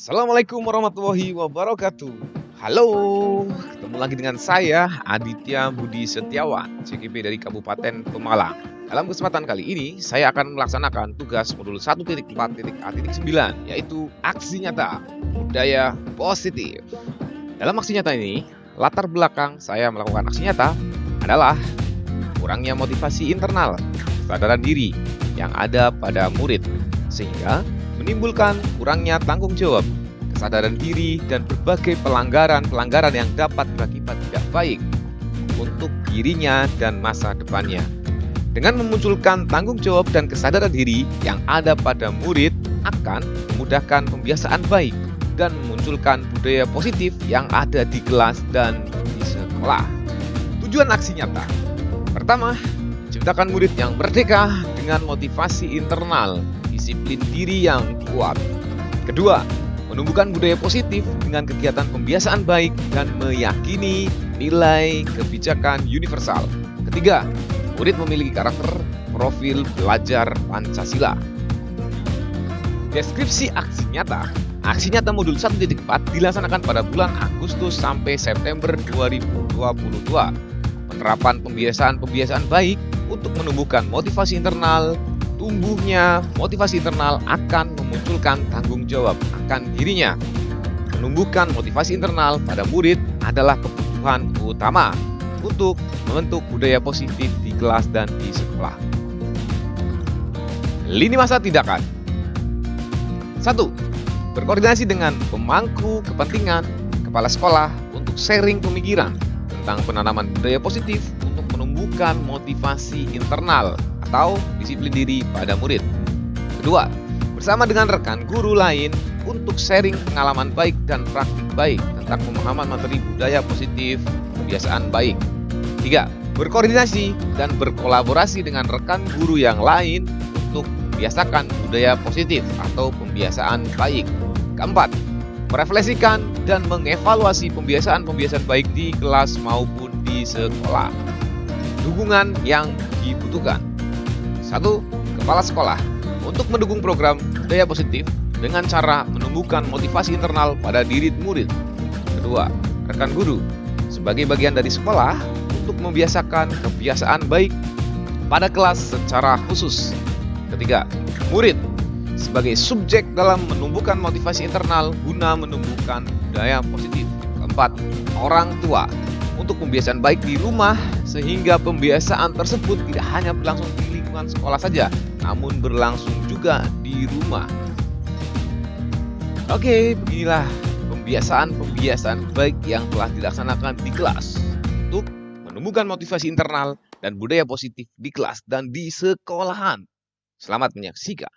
Assalamualaikum warahmatullahi wabarakatuh. Halo, ketemu lagi dengan saya Aditya Budi Setiawan, CGP dari Kabupaten Pemalang. Dalam kesempatan kali ini, saya akan melaksanakan tugas modul 1.4.A.9, yaitu aksi nyata budaya positif. Dalam aksi nyata ini, latar belakang saya melakukan aksi nyata adalah kurangnya motivasi internal, kesadaran diri yang ada pada murid, sehingga menimbulkan kurangnya tanggung jawab, kesadaran diri, dan berbagai pelanggaran-pelanggaran yang dapat berakibat tidak baik untuk dirinya dan masa depannya. Dengan memunculkan tanggung jawab dan kesadaran diri yang ada pada murid akan memudahkan pembiasaan baik dan memunculkan budaya positif yang ada di kelas dan di sekolah. Tujuan aksi nyata: pertama, ciptakan murid yang merdeka dengan motivasi internal, disiplin diri yang kuat. Kedua, menumbuhkan budaya positif dengan kegiatan pembiasaan baik dan meyakini nilai kebijakan universal. Ketiga, murid memiliki karakter profil belajar Pancasila. Deskripsi aksi nyata. Aksi nyata modul 1.4 dilaksanakan pada bulan Agustus sampai September 2022. Penerapan pembiasaan baik untuk menumbuhkan motivasi internal. Tumbuhnya motivasi internal akan memunculkan tanggung jawab akan dirinya. Menumbuhkan motivasi internal pada murid adalah kebutuhan utama untuk membentuk budaya positif di kelas dan di sekolah. Lini masa tindakan. 1. Berkoordinasi dengan pemangku kepentingan, kepala sekolah untuk sharing pemikiran tentang penanaman budaya positif untuk menumbuhkan motivasi internal atau disiplin diri pada murid. Kedua, bersama dengan rekan guru lain untuk sharing pengalaman baik dan praktik baik tentang pemahaman materi budaya positif, kebiasaan baik. Tiga, berkoordinasi dan berkolaborasi dengan rekan guru yang lain untuk membiasakan budaya positif atau pembiasaan baik. Keempat, merefleksikan dan mengevaluasi pembiasaan-pembiasaan baik di kelas maupun di sekolah. Dukungan yang dibutuhkan. 1. Kepala sekolah untuk mendukung program budaya positif dengan cara menumbuhkan motivasi internal pada diri murid. Kedua, rekan guru sebagai bagian dari sekolah untuk membiasakan kebiasaan baik pada kelas secara khusus. Ketiga, murid sebagai subjek dalam menumbuhkan motivasi internal guna menumbuhkan budaya positif. Keempat, orang tua untuk pembiasaan baik di rumah sehingga pembiasaan tersebut tidak hanya berlangsung di lingkungan sekolah saja, namun berlangsung juga di rumah. Oke, beginilah pembiasaan baik yang telah dilaksanakan di kelas untuk menumbuhkan motivasi internal dan budaya positif di kelas dan di sekolahan. Selamat menyaksikan.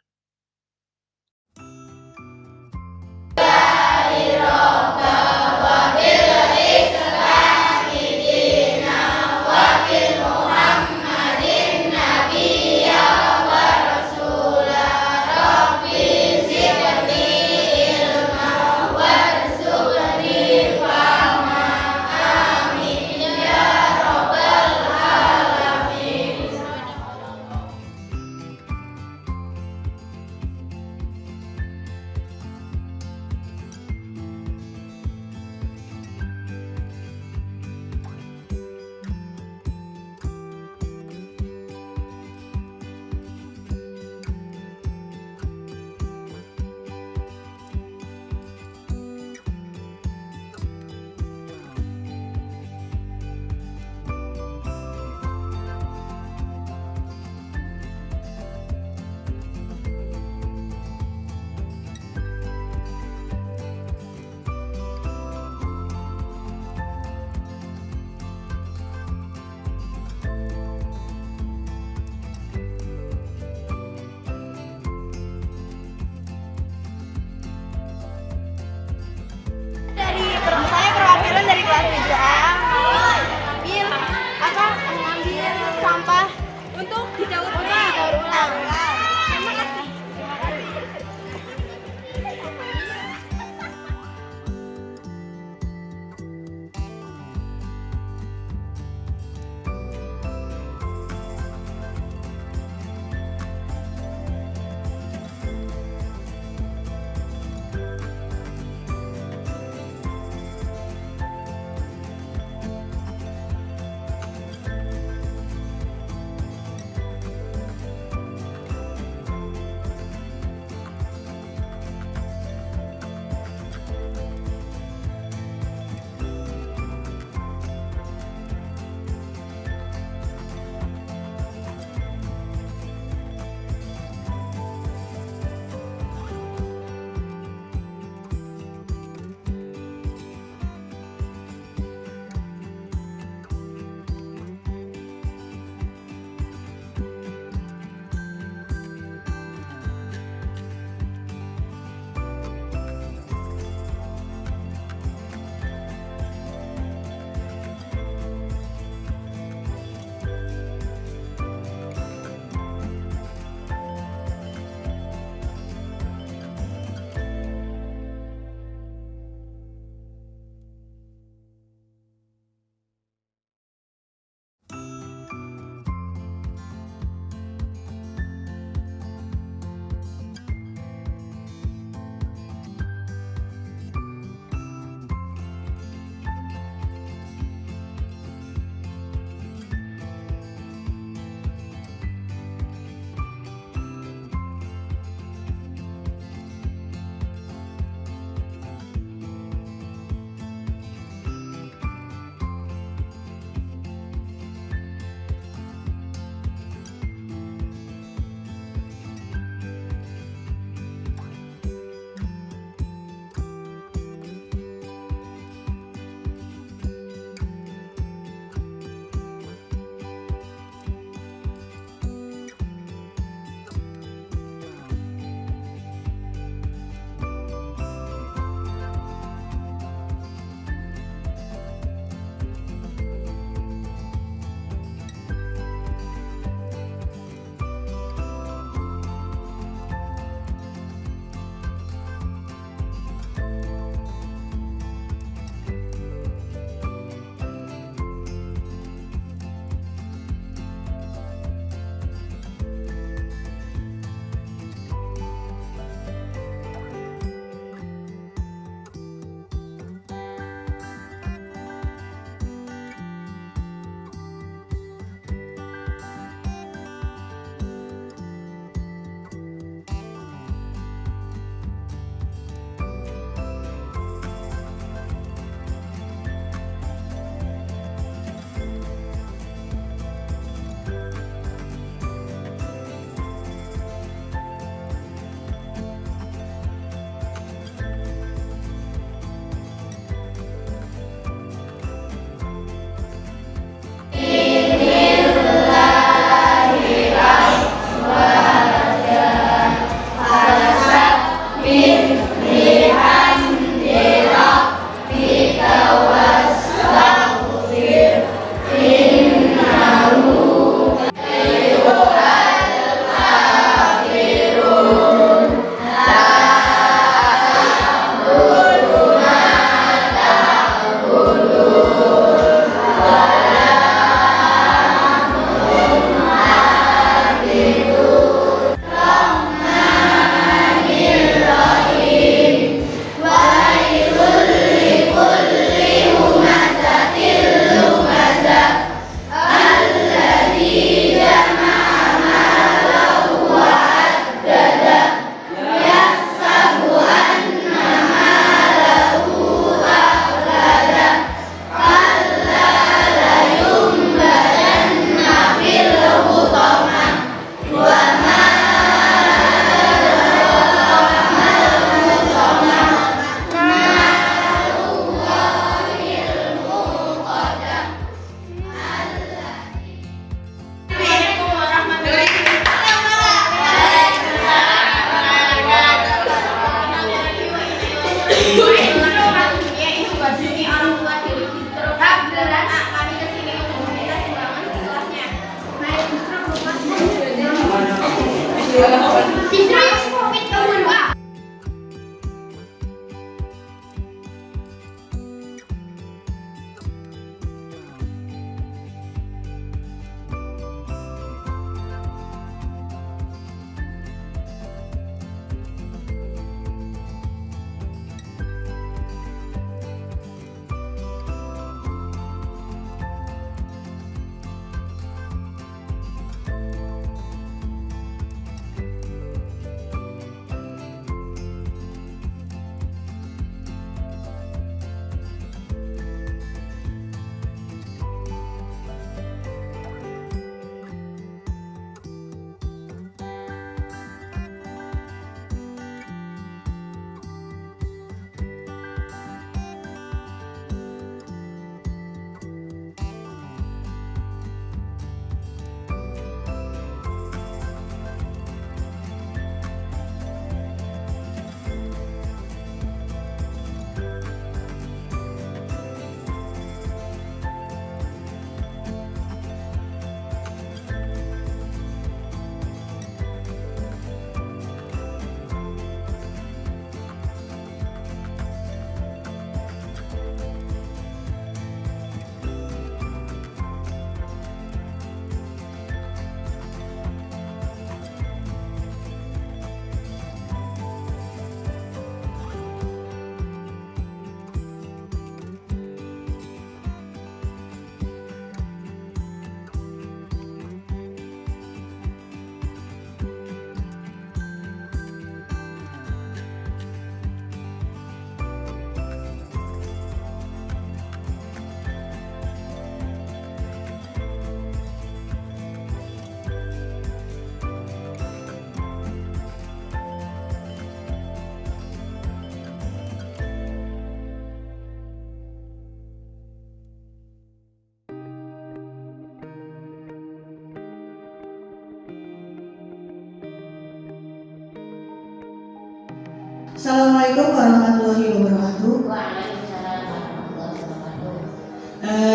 Assalamualaikum warahmatullahi wabarakatuh. Waalaikumsalam warahmatullahi wabarakatuh.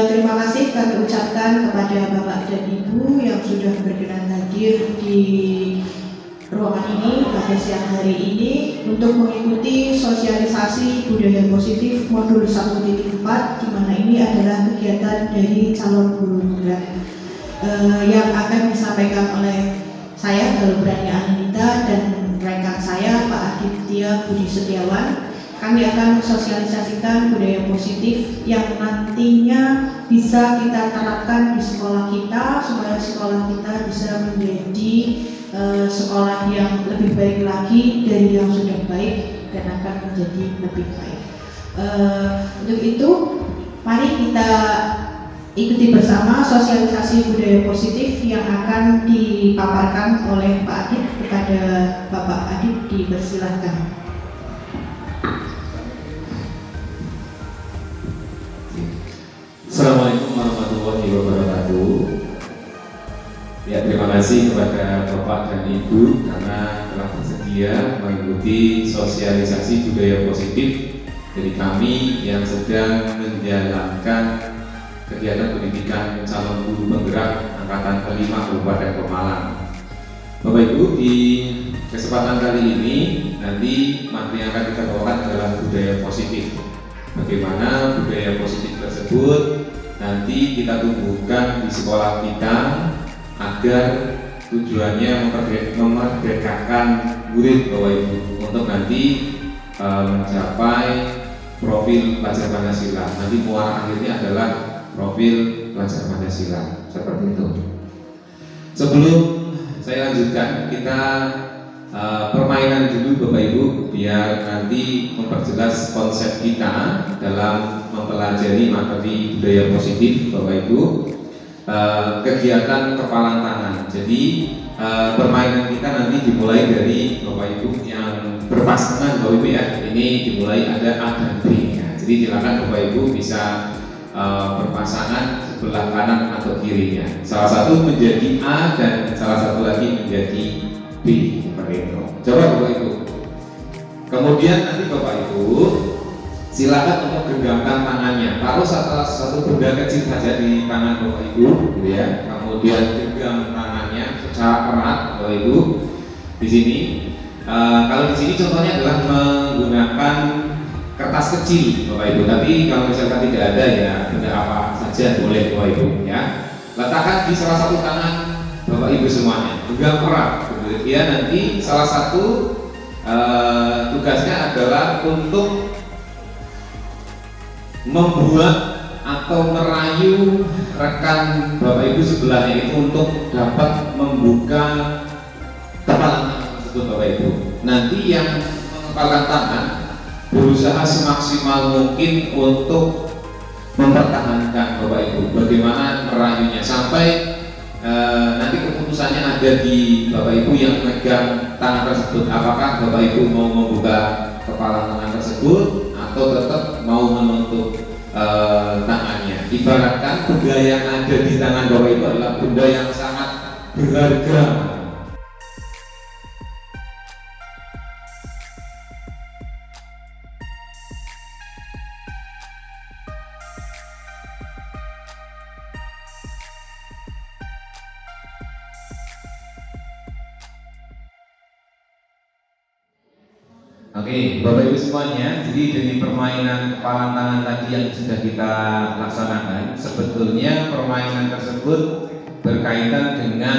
Terima kasih kami ucapkan kepada Bapak dan Ibu yang sudah berkenan hadir di ruangan ini pada siang hari ini untuk mengikuti sosialisasi budaya positif modul 1.4, di mana ini adalah kegiatan dari calon guru penggerak yang akan disampaikan oleh saya Galubrani Anindita dan rekan saya Pak Aditya Budi Setiawan. Kami akan mensosialisasikan budaya positif yang nantinya bisa kita terapkan di sekolah kita supaya sekolah kita bisa menjadi sekolah yang lebih baik lagi dari yang sudah baik dan akan menjadi lebih baik. Untuk itu, mari kita ikuti bersama sosialisasi budaya positif yang akan dipaparkan oleh Pak Adit. Kepada Bapak Adit dipersilahkan. Assalamualaikum warahmatullahi wabarakatuh. Ya, terima kasih kepada Bapak dan Ibu karena telah bersedia mengikuti sosialisasi budaya positif dari kami yang sedang menjalankan kegiatan pendidikan calon guru penggerak angkatan kelima Kabupaten Pemalang. Bapak Ibu, di kesempatan kali ini nanti materi yang akan kita bawakan adalah budaya positif. Bagaimana budaya positif tersebut nanti kita tumbuhkan di sekolah kita agar tujuannya memerdekakan murid Bapak Ibu untuk nanti mencapai profil pelajar Pancasila. Nanti muara akhirnya adalah profil pelajar Pancasila, seperti itu. Sebelum saya lanjutkan, kita permainan dulu Bapak Ibu biar nanti memperjelas konsep kita dalam mempelajari materi budaya positif Bapak Ibu. Kegiatan kepalan tangan. Jadi permainan kita nanti dimulai dari Bapak Ibu yang berpasangan Bapak Ibu ya. Ini dimulai ada A dan B ya. Jadi silakan Bapak Ibu bisa berpasangan sebelah kanan atau kirinya. Salah satu menjadi A dan salah satu lagi menjadi B. Seperti itu. Coba Bapak Ibu. Kemudian nanti Bapak Ibu silakan untuk genggamkan tangannya. Taruh satu benda kecil saja di tangan Bapak Ibu, gitu ya. Kemudian genggam tangannya secara erat Bapak Ibu. Di sini, kalau di sini contohnya adalah menggunakan kertas kecil Bapak Ibu. Tapi kalau misalkan tidak ada ya benda apa saja boleh Bapak Ibu ya. Letakkan di salah satu tangan Bapak Ibu semuanya. Genggam erat. Kemudian nanti salah satu tugasnya adalah untuk membuat atau merayu rekan Bapak Ibu sebelahnya itu untuk dapat membuka kepalan tangan tersebut Bapak Ibu. Nanti yang mengepalkan tangan berusaha semaksimal mungkin untuk mempertahankan Bapak Ibu bagaimana merayunya sampai nanti keputusannya ada di Bapak Ibu yang memegang tangan tersebut. Apakah Bapak Ibu mau membuka kepala tangan tersebut atau tetap mau menutup tangannya. Ibaratkan benda yang ada di tangan Bapak Ibu adalah benda yang sangat berharga. Oke, Bapak Ibu semuanya, jadi dari permainan kepalan tangan tadi yang sudah kita laksanakan, sebetulnya permainan tersebut berkaitan dengan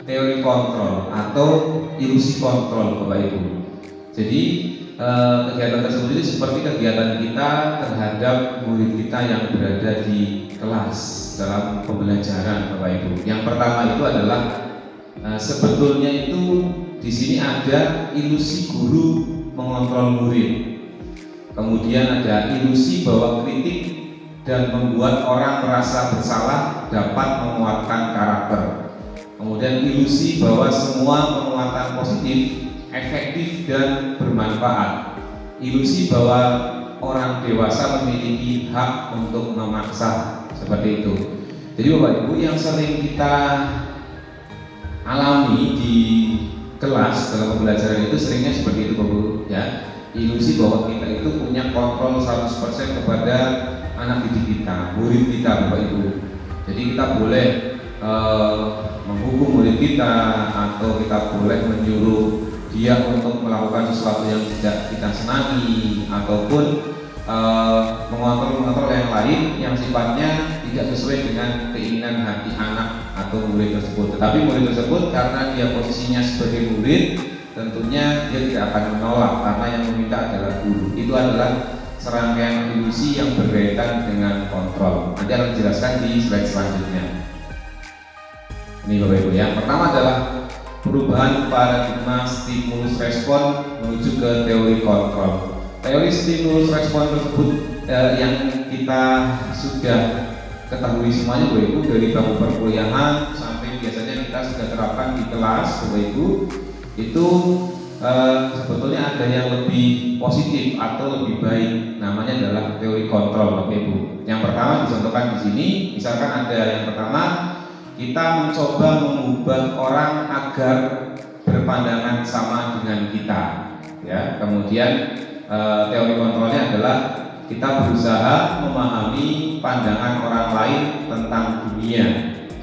teori kontrol atau ilusi kontrol Bapak Ibu. Jadi kegiatan tersebut itu seperti kegiatan kita terhadap murid kita yang berada di kelas dalam pembelajaran Bapak Ibu. Yang pertama itu adalah sebetulnya itu di sini ada ilusi guru mengontrol murid. Kemudian ada ilusi bahwa kritik dan membuat orang merasa bersalah dapat menguatkan karakter. Kemudian ilusi bahwa semua penguatan positif efektif dan bermanfaat. Ilusi bahwa orang dewasa memiliki hak untuk memaksa, seperti itu. Jadi Bapak Ibu, yang sering kita alami di kelas dalam pembelajaran itu seringnya seperti itu Bapak Ibu ya. Ilusi bahwa kita itu punya kontrol 100% kepada anak didik kita, murid kita Bapak Ibu. Jadi kita boleh menghukum murid kita atau kita boleh menyuruh dia untuk melakukan sesuatu yang tidak kita senangi ataupun mengontrol yang lain yang sifatnya tidak sesuai dengan keinginan hati anak atau murid tersebut. Tetapi murid tersebut karena dia posisinya sebagai murid, tentunya dia tidak akan menolak karena yang meminta adalah guru. Itu adalah serangkaian ilusi yang berkaitan dengan kontrol. Nanti akan dijelaskan di slide selanjutnya. Ini Bapak Ibu ya. Pertama adalah perubahan paradigma stimulus respon menuju ke teori kontrol. Teori stimulus respon tersebut yang kita sudah ketahui semuanya Bapak Ibu dari bangku perkuliahan sampai biasanya kita sudah terapkan di kelas Bapak Ibu, itu sebetulnya ada yang lebih positif atau lebih baik, namanya adalah teori kontrol Bapak Ibu. Yang pertama dicontohkan di sini, misalkan ada yang pertama kita mencoba mengubah orang agar berpandangan sama dengan kita ya. Kemudian teori kontrolnya adalah kita berusaha memahami pandangan orang lain tentang dunia.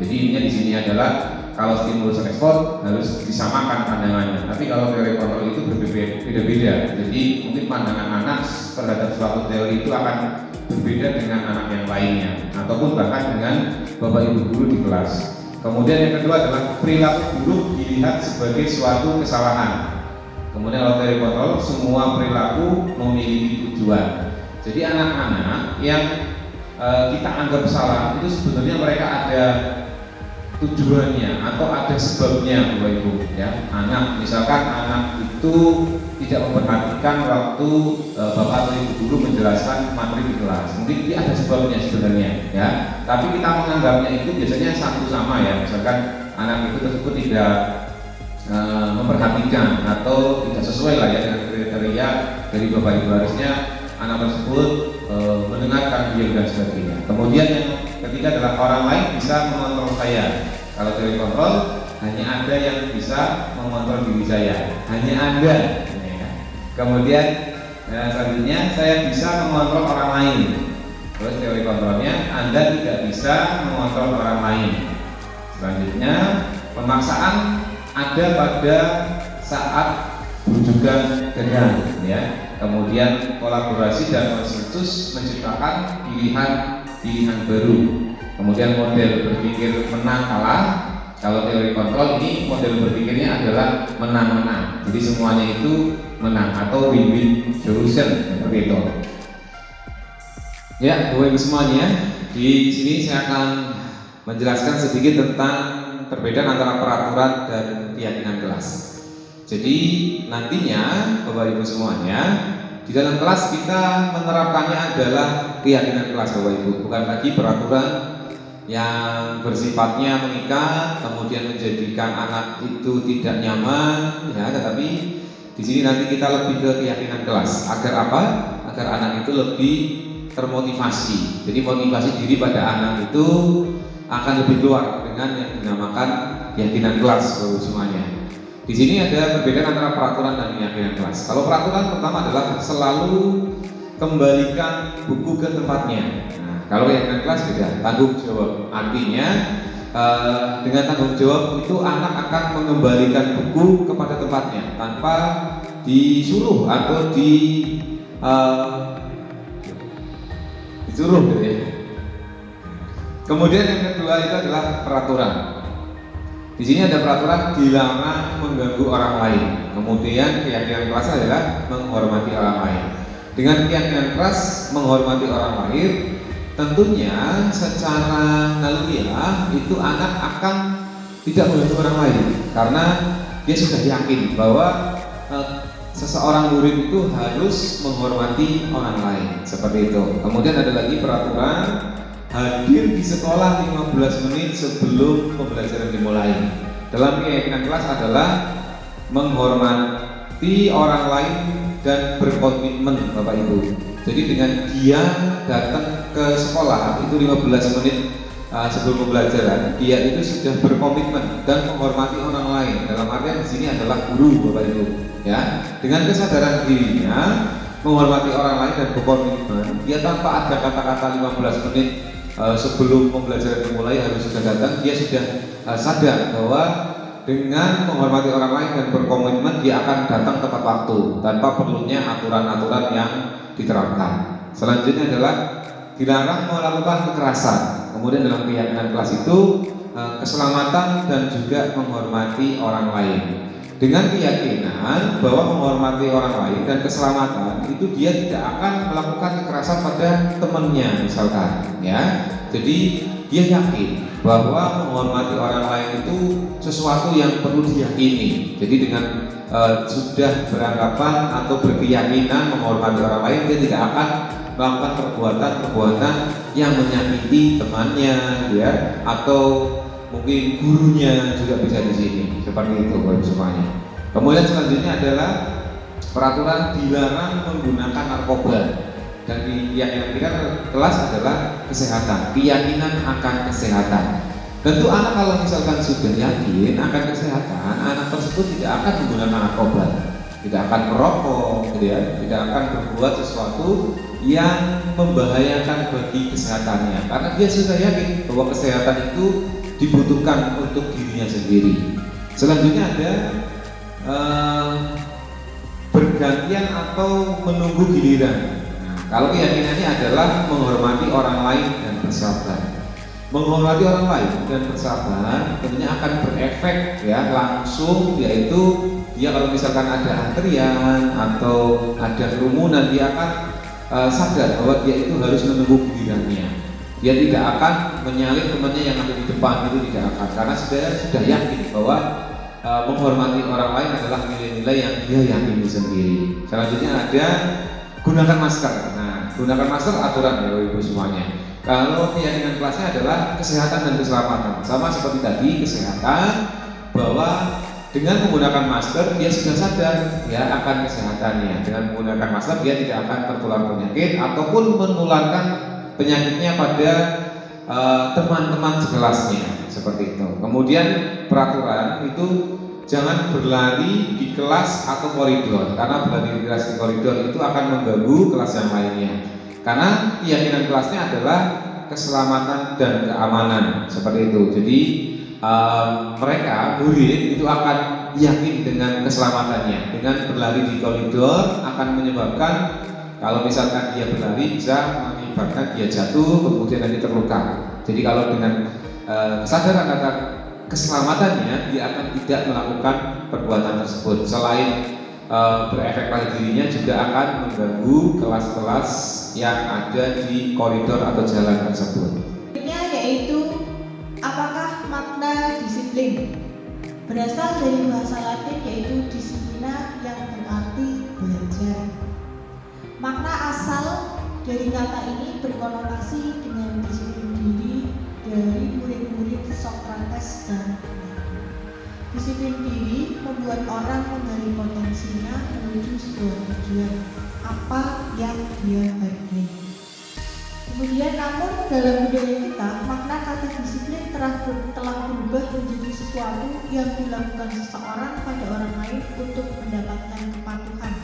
Jadi intinya di sini adalah kalau stimulus respon harus disamakan pandangannya. Tapi kalau teori kontrol itu berbeda-beda. Jadi mungkin pandangan anak terhadap suatu teori itu akan berbeda dengan anak yang lainnya, ataupun bahkan dengan Bapak Ibu guru di kelas. Kemudian yang kedua adalah perilaku buruk dilihat sebagai suatu kesalahan. Kemudian kalau teori kontrol, semua perilaku memiliki tujuan. Jadi anak-anak yang kita anggap salah itu sebenarnya mereka ada tujuannya atau ada sebabnya Bapak Ibu ya. Anak misalkan anak itu tidak memperhatikan waktu bapak atau ibu guru menjelaskan materi di kelas, mungkin dia ada sebabnya sebenarnya ya. Tapi kita menganggapnya itu biasanya satu sama ya. Misalkan anak itu tersebut tidak memperhatikan atau tidak sesuai lah ya dengan kriteria dari bapak ibu, harusnya anak tersebut mendengarkan dia dan sebagainya. Kemudian yang ketiga adalah orang lain bisa mengontrol saya. Kalau teori kontrol, hanya ada yang bisa mengontrol diri saya, hanya Anda. Kemudian selanjutnya saya bisa mengontrol orang lain. Terus teori kontrolnya, Anda tidak bisa mengontrol orang lain. Selanjutnya pemaksaan ada pada saat bujukan dengan ya. Kemudian kolaborasi dan konsensus menciptakan pilihan baru. Kemudian model berpikir menang kalah. Kalau teori kontrol ini model berpikirnya adalah menang-menang. Jadi semuanya itu menang atau win-win solution seperti itu. Ya, Bapak Ibu semuanya, di sini saya akan menjelaskan sedikit tentang perbedaan antara peraturan dan keyakinan kelas. Jadi nantinya Bapak Ibu semuanya, di dalam kelas kita menerapkannya adalah keyakinan kelas Bapak Ibu, bukan lagi peraturan yang bersifatnya mengikat kemudian menjadikan anak itu tidak nyaman ya. Tetapi di sini nanti kita lebih ke keyakinan kelas. Agar apa? Agar anak itu lebih termotivasi. Jadi motivasi diri pada anak itu akan lebih keluar dengan yang dinamakan keyakinan kelas Bapak semuanya. Di sini ada perbedaan antara peraturan dan keyakinan kelas. Kalau peraturan pertama adalah selalu kembalikan buku ke tempatnya. Nah, kalau keyakinan kelas beda, tanggung jawab. Artinya dengan tanggung jawab itu anak akan mengembalikan buku kepada tempatnya tanpa disuruh atau disuruh gitu ya. Kemudian yang kedua itu adalah peraturan. Di sini ada peraturan dilarang mengganggu orang lain. Kemudian keyakinan kelas adalah menghormati orang lain. Dengan keyakinan kelas menghormati orang lain, tentunya secara naluriah itu anak akan tidak mengganggu orang lain karena dia sudah yakin bahwa seseorang murid itu harus menghormati orang lain seperti itu. Kemudian ada lagi peraturan hadir di sekolah 15 menit sebelum pembelajaran dimulai. Dalam keyakinan kelas adalah menghormati orang lain dan berkomitmen Bapak Ibu. Jadi dengan dia datang ke sekolah itu 15 menit sebelum pembelajaran dia itu sudah berkomitmen dan menghormati orang lain. Dalam artian di sini adalah guru, Bapak Ibu, ya. Dengan kesadaran dirinya menghormati orang lain dan berkomitmen, dia tanpa ada kata-kata 15 menit sebelum pembelajaran dimulai harus sudah datang, dia sudah sadar bahwa dengan menghormati orang lain dan berkomitmen dia akan datang tepat waktu tanpa perlunya aturan-aturan yang diterapkan. Selanjutnya adalah dilarang melakukan kekerasan. Kemudian dalam keyakinan kelas itu keselamatan dan juga menghormati orang lain. Dengan keyakinan bahwa menghormati orang lain dan keselamatan itu dia tidak akan melakukan kekerasan pada temannya misalkan, ya. Jadi dia yakin bahwa menghormati orang lain itu sesuatu yang perlu diyakini. Jadi dengan sudah beranggapan atau berkeyakinan menghormati orang lain, dia tidak akan melakukan perbuatan-perbuatan yang menyakiti temannya, ya, atau mungkin gurunya juga bisa di sini. Seperti itu Bapak semuanya. Kemudian selanjutnya adalah peraturan dilarang menggunakan narkoba. Dan keyakinan kita kelas adalah kesehatan, keyakinan akan kesehatan. Tentu anak kalau misalkan sudah yakin akan kesehatan, anak tersebut tidak akan menggunakan narkoba, tidak akan merokok, gitu ya, tidak akan berbuat sesuatu yang membahayakan bagi kesehatannya, karena dia sudah yakin bahwa kesehatan itu dibutuhkan untuk dirinya sendiri. Selanjutnya ada bergantian atau menunggu giliran. Kalau keyakinannya adalah menghormati orang lain dan bersabar. Menghormati orang lain dan bersabar tentunya akan berefek, ya, langsung, yaitu dia kalau misalkan ada antrian atau ada kerumunan, dia akan sadar bahwa dia itu harus menunggu gilirannya. Dia tidak akan menyalip temannya yang ada di depan, itu tidak akan, karena sudah yakin bahwa menghormati orang lain adalah nilai-nilai yang dia yakini sendiri. Selanjutnya ada gunakan masker. Nah, gunakan masker aturan ya Ibu semuanya. Kalau keyakinan kelasnya adalah kesehatan dan keselamatan, sama seperti tadi kesehatan, bahwa dengan menggunakan masker dia sudah sadar ya akan kesehatannya. Dengan menggunakan masker dia tidak akan tertular penyakit ataupun menularkan penyakitnya pada teman-teman sekelasnya, seperti itu. Kemudian peraturan itu jangan berlari di kelas atau koridor, karena berlari di kelas di koridor itu akan mengganggu kelas yang lainnya. Karena keyakinan kelasnya adalah keselamatan dan keamanan, seperti itu. Jadi mereka murid itu akan yakin dengan keselamatannya. Dengan berlari di koridor akan menyebabkan, kalau misalkan dia berlari bisa menyebabkan dia jatuh kemudian nanti terluka. Jadi kalau dengan kesadaran akan keselamatannya, dia akan tidak melakukan perbuatan tersebut. Selain berefek pada dirinya, juga akan mengganggu kelas-kelas yang ada di koridor atau jalan tersebut. Berikutnya yaitu apakah makna disiplin? Berasal dari bahasa Latin yaitu disiplina yang berarti belajar. Makna asal dari kata ini berkonotasi dengan disiplin diri dari murid-murid Socrates dan Plato. Disiplin diri membuat orang menggali potensinya menuju sebuah tujuan apa yang dia hargai. Kemudian namun dalam budaya kita, makna kata disiplin telah berubah menjadi sesuatu yang dilakukan seseorang pada orang lain untuk mendapatkan kepatuhan.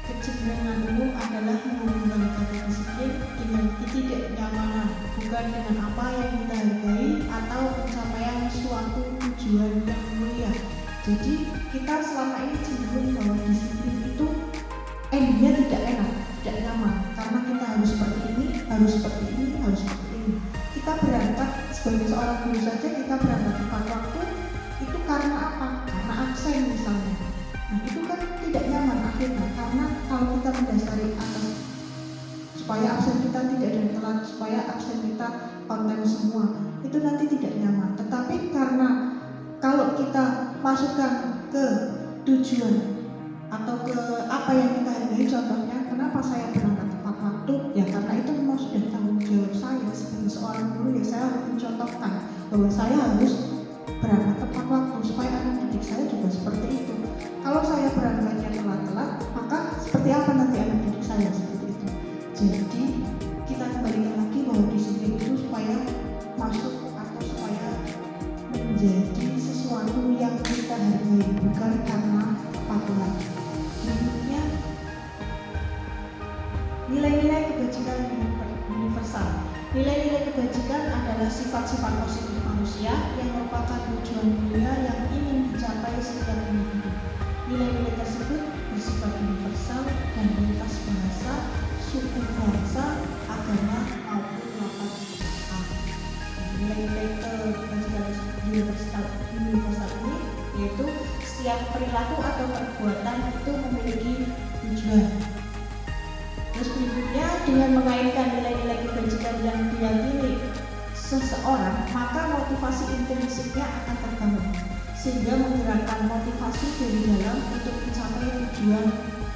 Kecenderungan umum adalah menghubungkan kata disiplin dengan ketidaknyamanan, bukan dengan apa yang kita hargai atau pencapaian suatu tujuan yang mulia. Jadi kita selama ini cenderung bahwa disiplin itu endingnya tidak enak, tidak nyaman, karena kita harus seperti ini, harus seperti ini, harus seperti ini. Kita berangkat sebagai seorang guru saja, kita berangkat tepat waktu itu karena apa? Karena absen misalnya. Nah itu kan tidak nyaman akhirnya, karena kalau kita mendasari atas supaya absen kita tidak ada telat, supaya absen kita konten semua, itu nanti tidak nyaman. Tetapi karena kalau kita masukkan ke tujuan atau ke apa yang kita hargai, contohnya kenapa saya berangkat tepat waktu, ya karena itu memang sudah tanggung jawab saya sebagai seorang guru, ya saya harus mencontohkan bahwa saya harus berangkat tepat waktu supaya anak didik saya juga seperti itu. Kalau saya berangkatnya telat-telat, maka seperti apa nanti anak didik saya seperti itu. Jadi kita kembalikan lagi bahwa disiplin itu supaya masuk sifat-sifat positif manusia yang merupakan tujuan mulia yang ingin dicapai setiap individu. Nilai-nilai tersebut bersifat universal dan lintas bahasa, suku bangsa, agama maupun latar belakang. Nilai-nilai kebajikan universal ini yaitu setiap perilaku atau perbuatan itu memiliki tujuan. Terus berikutnya, dengan mengaitkan nilai-nilai kebajikan yang diyakini seseorang, maka motivasi intrinsiknya akan terbangun sehingga menggerakkan motivasi dari dalam untuk mencapai tujuan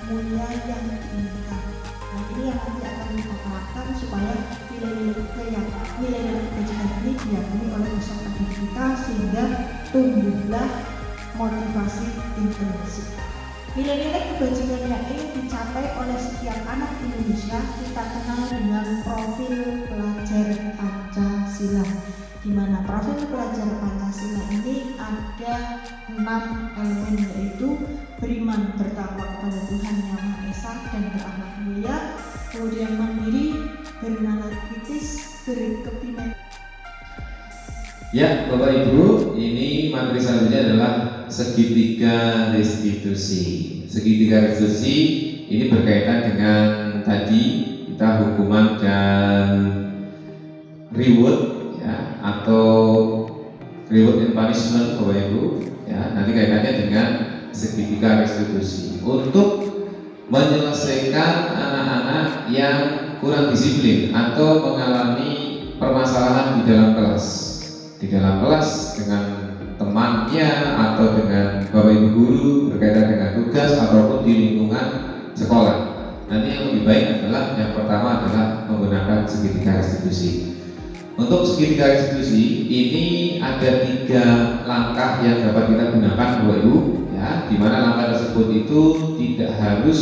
mulia yang diinginkan. Nah, ini yang nanti akan kita terapkan supaya nilai-nilai kebajikan ini diyakini oleh peserta didik kita sehingga tumbuhlah motivasi intrinsik. Nilai-nilai kebajikan yang ingin dicapai oleh setiap anak Indonesia kita kenal dengan profil pelajar Pancasila, di mana profil pelajar Pancasila ini ada 6 elemen, yaitu beriman bertakwa kepada Tuhan Yang Maha Esa dan berakhlak mulia, kemudian mandiri, bernalar kritis, berkebinekaan. Ya, Bapak Ibu, ini materi selanjutnya adalah segitiga restitusi. Segitiga restitusi ini berkaitan dengan tadi kita hukuman dan reward, ya, atau reward and punishment, Bapak Ibu. Ya, nanti kaitannya dengan segitiga restitusi untuk menyelesaikan anak-anak yang kurang disiplin atau mengalami permasalahan di dalam kelas. Di dalam kelas dengan temannya atau dengan bapak ibu guru berkaitan dengan tugas ataupun di lingkungan sekolah. Nanti yang lebih baik adalah yang pertama adalah menggunakan segitiga restitusi. Untuk segitiga restitusi ini ada 3 langkah yang dapat kita gunakan, bapak ibu, ya, di mana langkah tersebut itu tidak harus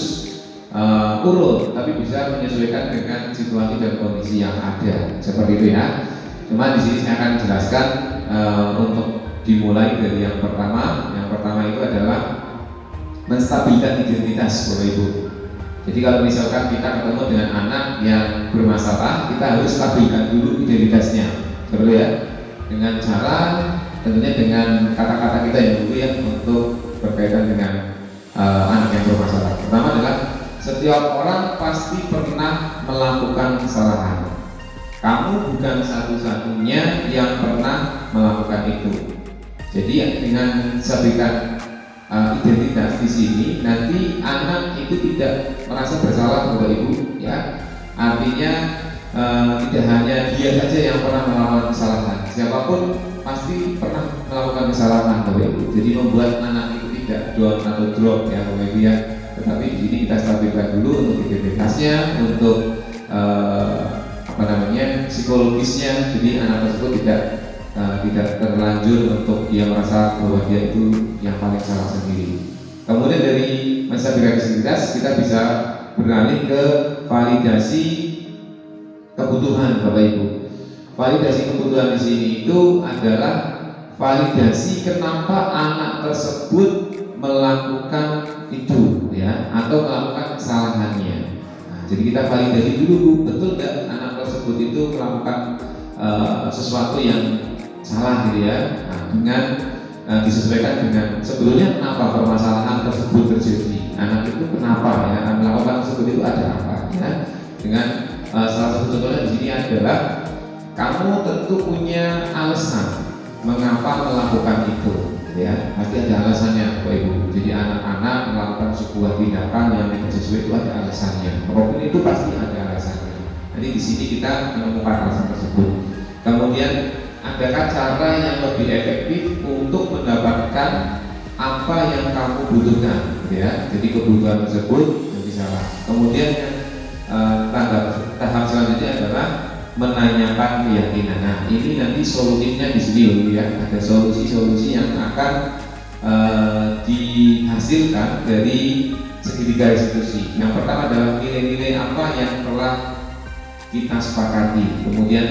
urut, tapi bisa menyesuaikan dengan situasi dan kondisi yang ada, seperti itu ya. Cuma di sini saya akan jelaskan untuk dimulai dari yang pertama. Yang pertama itu adalah menstabilkan identitas, Bapak Ibu. Jadi kalau misalkan kita ketemu dengan anak yang bermasalah, kita harus stabilkan dulu identitasnya, betul ya? Dengan cara tentunya dengan kata-kata kita yang dulu ya untuk berkaitan dengan anak yang bermasalah. Pertama adalah setiap orang pasti pernah melakukan kesalahan. Kamu bukan satu-satunya yang pernah melakukan itu. Jadi ya, dengan stabilkan identitas di sini, nanti anak itu tidak merasa bersalah, Bapak Ibu, ya. Artinya tidak hanya dia saja yang pernah melakukan kesalahan. Siapapun pasti pernah melakukan kesalahan, Bapak Ibu. Jadi membuat anak itu tidak down atau drop, ya, Bapak Ibu ya. Tetapi di sini kita stabilkan dulu untuk identitasnya, untuk psikologisnya, jadi anak tersebut tidak terlanjur untuk dia merasa bahwa dia itu yang paling salah sendiri. Kemudian dari menstabilkan identitas kita bisa beralih ke validasi kebutuhan, Bapak Ibu. Validasi kebutuhan di sini itu adalah validasi kenapa anak tersebut melakukan itu, ya, atau melakukan kesalahannya. Nah, jadi kita validasi dulu, betul nggak anak tersebut itu melakukan sesuatu yang salah, gitu ya. Nah, dengan disesuaikan dengan sebetulnya kenapa permasalahan tersebut terjadi, anak itu kenapa ya melakukan tersebut, itu ada apa, ya. Dengan salah satu contohnya di sini adalah kamu tentu punya alasan mengapa melakukan itu, ya, pasti ada alasannya, Bapak Ibu. Jadi anak-anak melakukan sebuah tindakan yang tidak sesuai itu ada alasannya. Apapun itu pasti ada alasannya. Jadi di sini kita menemukan alasan tersebut. Kemudian adakah cara yang lebih efektif untuk mendapatkan apa yang kamu butuhkan, ya. Jadi kebutuhan tersebut jadi salah. Kemudian tahap selanjutnya adalah menanyakan keyakinan. Nah, ini nanti solusinya di sini, ya. Ada solusi-solusi yang akan dihasilkan dari segitiga restitusi. Yang pertama adalah nilai-nilai apa yang telah kita sepakati. Kemudian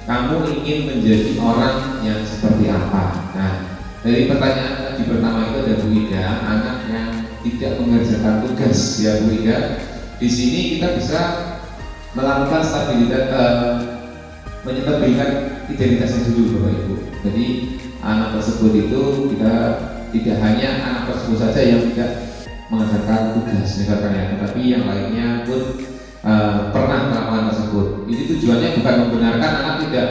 kamu ingin menjadi orang yang seperti apa. Nah, dari pertanyaan tadi pertama itu ada Bu Ida, anak yang tidak mengerjakan tugas, ya Bu Ida. Di sini kita bisa melakukan stabilitas, menstabilkan identitasnya dulu Bapak Ibu. Jadi anak tersebut itu kita tidak hanya anak tersebut saja yang tidak mengerjakan tugas misalkan ya, tetapi yang lainnya pun pernah melakukan tersebut. Ini tujuannya bukan membenarkan anak tidak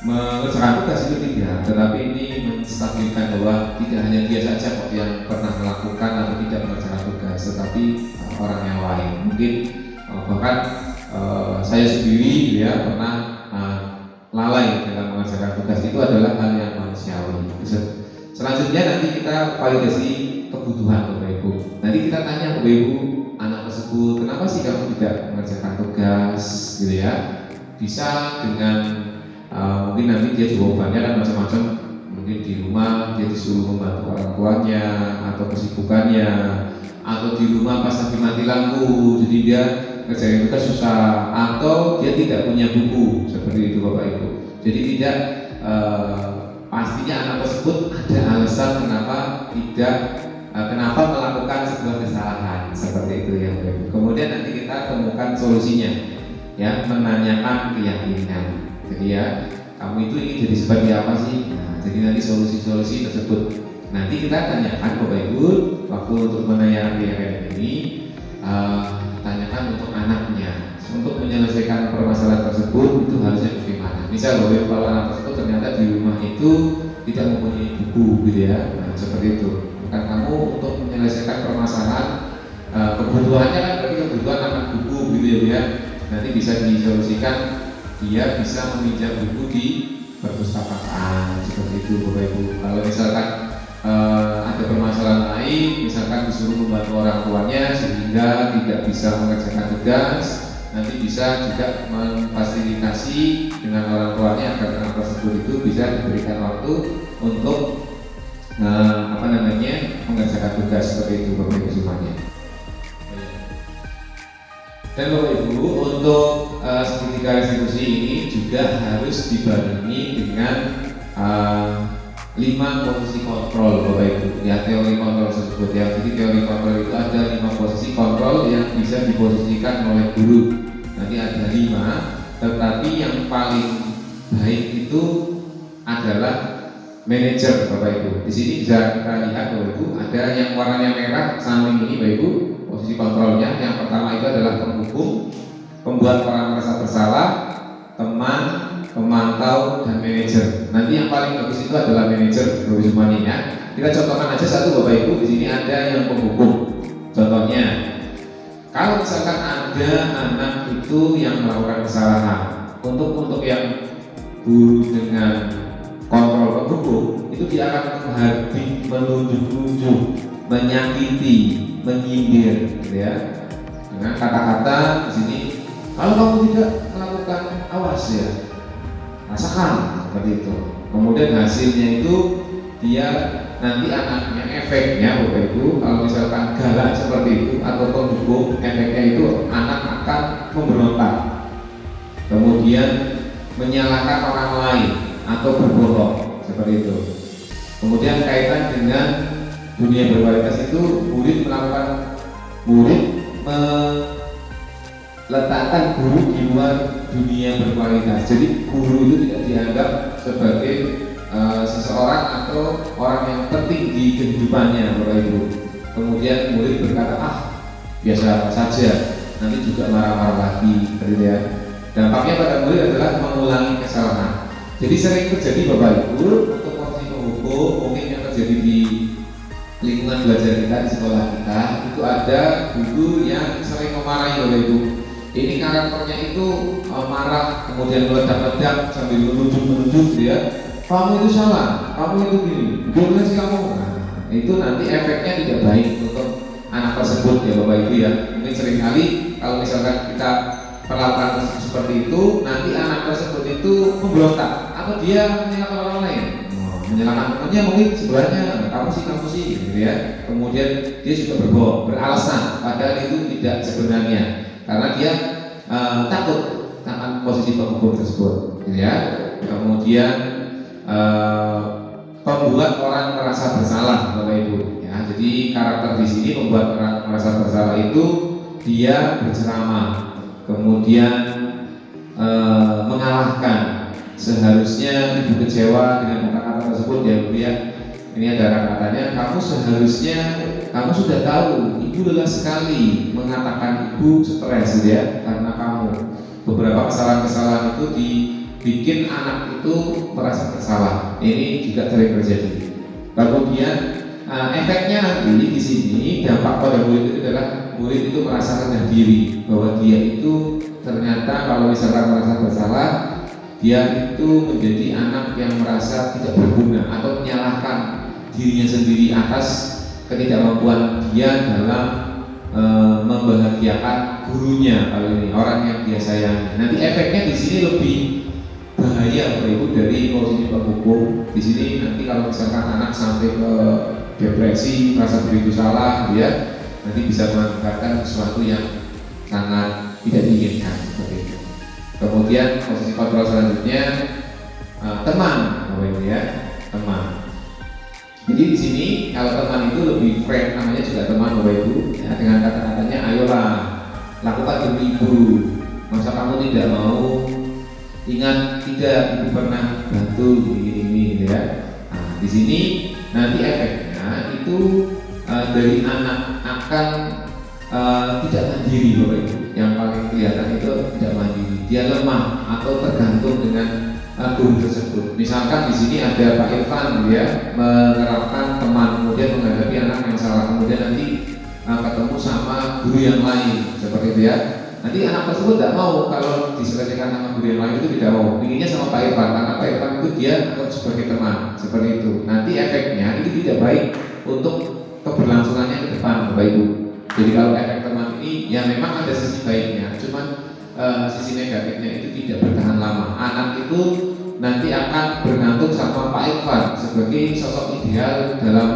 mengerjakan tugas, itu tidak, tetapi ini menstabilkan bahwa tidak hanya dia saja kok yang pernah melakukan atau tidak mengerjakan tugas, tetapi orang yang lain. Mungkin bahkan saya sendiri ya pernah lalai dalam mengerjakan tugas, itu adalah hal yang manusiawi. Selanjutnya nanti kita validasi kebutuhan Bapak Ibu. Nanti kita tanya Bapak Ibu, anak tersebut kenapa sih kamu tidak mengerjakan tugas gitu ya. Bisa dengan mungkin nanti dia jawabannya kan macam-macam. Mungkin di rumah dia disuruh membantu orang tuanya atau kesibukannya, atau di rumah pas lagi mati lampu jadi dia ngerjain tugas susah, atau dia tidak punya buku, seperti itu Bapak Ibu. Jadi tidak pastinya anak tersebut ada alasan kenapa melakukan sebuah kesalahan, seperti itu ya Bapak Ibu. Kemudian nanti kita temukan solusinya, ya, menanyakan keyakinan. Jadi ya, kamu itu ingin jadi seperti apa sih? Nah, jadi nanti solusi-solusi tersebut nanti kita tanyakan Bapak Ibu waktu untuk menanyakan keyakinan ini. Tanyakan untuk anaknya, untuk menyelesaikan permasalahan tersebut itu harusnya bagaimana. Misal Bapak Ibu, kalau anak tersebut ternyata di rumah itu tidak mempunyai buku gitu ya, nah, seperti itu. Bukan kamu untuk menyelesaikan permasalahan kebutuhannya kan berarti kebutuhan anak buku gitu ya. Nanti bisa disolusikan, dia bisa meminjam buku di perpustakaan, seperti itu Bapak Ibu. Kalau misalkan ada permasalahan lain, misalkan disuruh membantu orang tuanya sehingga tidak bisa mengerjakan tugas, nanti bisa juga memfasilitasi dengan orang tuanya agar anak tersebut itu bisa diberikan waktu untuk mengerjakan tugas, seperti itu Bapak Ibu semuanya. Dan Bapak Ibu, untuk segitiga restitusi ini juga harus dibarengi dengan 5 posisi kontrol Bapak Ibu, ya, teori kontrol tersebut ya. Jadi teori kontrol itu ada 5 posisi kontrol yang bisa diposisikan oleh guru. Nanti ada 5, tetapi yang paling baik itu adalah manajer Bapak Ibu. Di sini bisa kita lihat Bapak Ibu, ada yang warnanya merah samping ini Bapak Ibu, posisi kontrolnya. Yang pertama itu adalah penghukum, pembuat orang merasa bersalah, teman, pemantau, dan manajer. Nanti yang paling bagus itu adalah manajer Bapak Ibu semuanya ya. Kita contohkan aja satu Bapak Ibu. Di sini ada yang penghukum. Contohnya, kalau misalkan ada anak itu yang melakukan kesalahan, untuk yang guru dengan kontrol penghukum itu dia akan menunjuk-nunjuk, menyakiti, menyindir, gitu ya, dengan kata-kata di sini. Kalau kamu tidak melakukan, awas ya, rasakan, seperti itu. Kemudian hasilnya itu dia nanti anaknya, efeknya Bapak Ibu, kalau misalkan galak seperti itu atau penghukum, efeknya itu anak akan memberontak, kemudian menyalahkan orang lain atau berbohong, seperti itu. Kemudian kaitan dengan dunia berkualitas itu, murid meletakkan guru di luar dunia berkualitas. Jadi guru itu tidak dianggap sebagai seseorang atau orang yang penting di kehidupannya Bapak Ibu. Kemudian murid berkata, biasa saja, nanti juga marah-marah lagi, gitu ya. Dampaknya pada murid adalah mengulangi kesalahan. Jadi sering terjadi Bapak Ibu, untuk posisi penghukum mungkin yang terjadi di lingkungan belajar kita, di sekolah kita, itu ada guru yang sering memarahi Bapak Ibu. Ini karakternya itu marah, kemudian meledak-ledak sambil menunjuk-menunjuk dia. Kamu itu salah, kamu itu gini, gimana sih kamu? Nah, itu nanti efeknya tidak baik untuk anak tersebut ya Bapak Ibu ya. Mungkin seringkali kalau misalkan kita perlakuan seperti itu, nanti anak tersebut itu memberontak atau dia menyalahkan orang lain, menyalahkan temannya, mungkin sebelahnya kamu sih gitu ya. Kemudian dia juga beralasan padahal itu tidak sebenarnya, karena dia takut akan posisi penghukum tersebut, gitu ya. Kemudian membuat orang merasa bersalah Bapak Ibu ya. Jadi karakter di sini membuat orang merasa bersalah itu dia berceramah, kemudian mengalahkan, seharusnya ibu kecewa dengan kata-kata tersebut ya Bu ya. Ini ada kata-katanya, kamu seharusnya, kamu sudah tahu ibu lelah sekali mengatakan ibu stres gitu ya, karena kamu beberapa kesalahan-kesalahan itu dibikin anak itu merasa bersalah. Ini juga sering terjadi. Kemudian efeknya nanti di sini dampak pada murid itu adalah murid itu merasa rendah diri bahwa dia itu ternyata kalau misalkan merasa bersalah, dia itu menjadi anak yang merasa tidak berguna atau menyalahkan dirinya sendiri atas ketidakmampuan dia dalam membahagiakan gurunya, kalau ini orang yang dia sayangi. Nanti efeknya di sini lebih bahaya Bapak Ibu dari posisi penghukum. Di sini nanti kalau misalkan anak sampai ke depresi, merasa begitu salah, dia nanti bisa mengakibatkan sesuatu yang sangat tidak diinginkan seperti itu. Kemudian posisi kontrol selanjutnya teman, Bapak Ibu ya, teman. Jadi di sini kalau teman itu lebih friend, namanya juga teman Bapak Ibu ya, dengan kata-katanya ayolah lakukan demi ibu, masa kamu tidak mau, ingat tidak ibu pernah bantu ini gitu ya. Nah, di sini nanti efeknya itu dari anak akan tidak mandiri Bapak Ibu. Yang paling kelihatan itu tidak mandiri, dia lemah atau tergantung dengan guru tersebut. Misalkan di sini ada Pak Irfan ya, menerapkan teman, kemudian menghadapi anak yang salah, kemudian nanti ketemu sama guru yang lain seperti itu ya. Nanti anak tersebut tidak mau kalau diselesaikan sama guru yang lain, itu tidak mau. Inginnya sama Pak Irfan, karena Pak Irfan itu dia anggap sebagai teman seperti itu. Nanti efeknya itu tidak baik untuk keberlangsungannya ke depan Bapak Ibu. Jadi kalau efek teman ini ya memang ada sisi baiknya, cuman sisi negatifnya itu tidak bertahan lama. Anak itu nanti akan bergantung sama Pak Irfan sebagai sosok ideal dalam